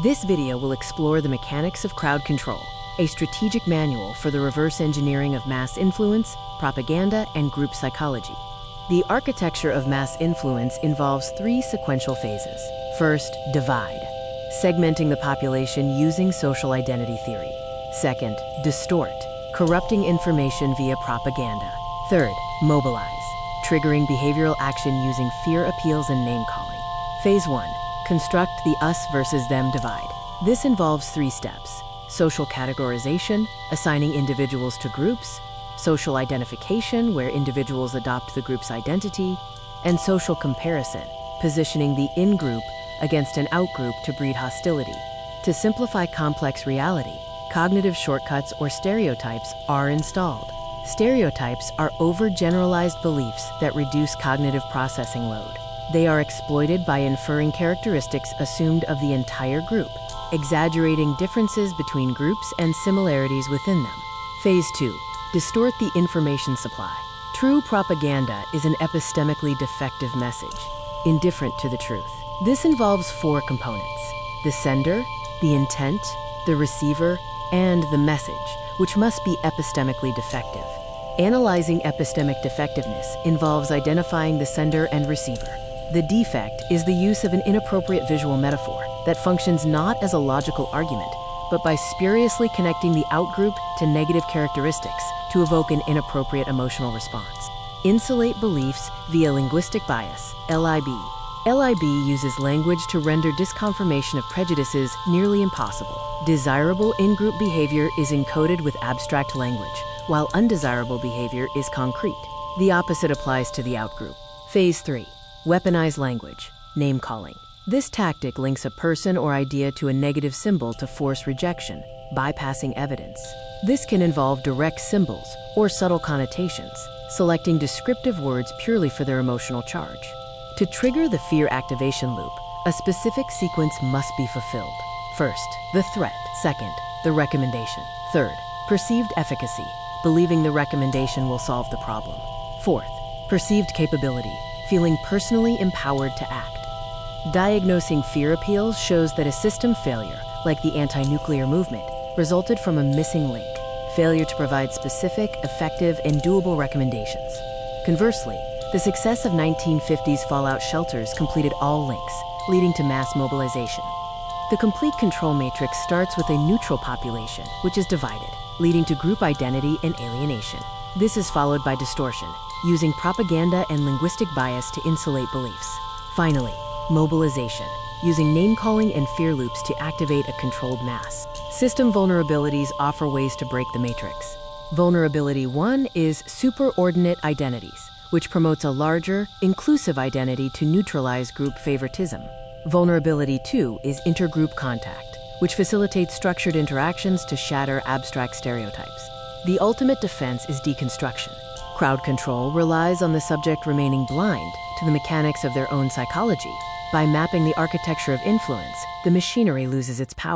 This video will explore the mechanics of crowd control, a strategic manual for the reverse engineering of mass influence, propaganda, and group psychology. The architecture of mass influence involves three sequential phases. First, divide, segmenting the population using social identity theory. Second, distort, corrupting information via propaganda. Third, mobilize, triggering behavioral action using fear appeals and name-calling. Phase 1. Construct the us versus them divide. This involves three steps: social categorization, assigning individuals to groups; social identification, where individuals adopt the group's identity; and social comparison, positioning the in-group against an out-group to breed hostility. To simplify complex reality, cognitive shortcuts or stereotypes are installed. Stereotypes are overgeneralized beliefs that reduce cognitive processing load. They are exploited by inferring characteristics assumed of the entire group, exaggerating differences between groups and similarities within them. Phase 2. Distort the information supply. True propaganda is an epistemically defective message, indifferent to the truth. This involves four components: the sender, the intent, the receiver, and the message, which must be epistemically defective. Analyzing epistemic defectiveness involves identifying the sender and receiver. The defect is the use of an inappropriate visual metaphor that functions not as a logical argument, but by spuriously connecting the outgroup to negative characteristics to evoke an inappropriate emotional response. Insulate beliefs via linguistic bias, LIB. LIB uses language to render disconfirmation of prejudices nearly impossible. Desirable in-group behavior is encoded with abstract language, while undesirable behavior is concrete. The opposite applies to the outgroup. Phase 3. Weaponize language, name-calling. This tactic links a person or idea to a negative symbol to force rejection, bypassing evidence. This can involve direct symbols or subtle connotations, selecting descriptive words purely for their emotional charge. To trigger the fear activation loop, a specific sequence must be fulfilled. First, the threat. Second, the recommendation. Third, perceived efficacy, believing the recommendation will solve the problem. Fourth, perceived capability, feeling personally empowered to act. Diagnosing fear appeals shows that a system failure, like the anti-nuclear movement, resulted from a missing link: failure to provide specific, effective, and doable recommendations. Conversely, the success of 1950s fallout shelters completed all links, leading to mass mobilization. The complete control matrix starts with a neutral population, which is divided, leading to group identity and alienation. This is followed by distortion, using propaganda and linguistic bias to insulate beliefs. Finally, mobilization, using name-calling and fear loops to activate a controlled mass. System vulnerabilities offer ways to break the matrix. Vulnerability 1 is superordinate identities, which promotes a larger, inclusive identity to neutralize group favoritism. Vulnerability 2 is intergroup contact, which facilitates structured interactions to shatter abstract stereotypes. The ultimate defense is deconstruction. Crowd control relies on the subject remaining blind to the mechanics of their own psychology. By mapping the architecture of influence, the machinery loses its power.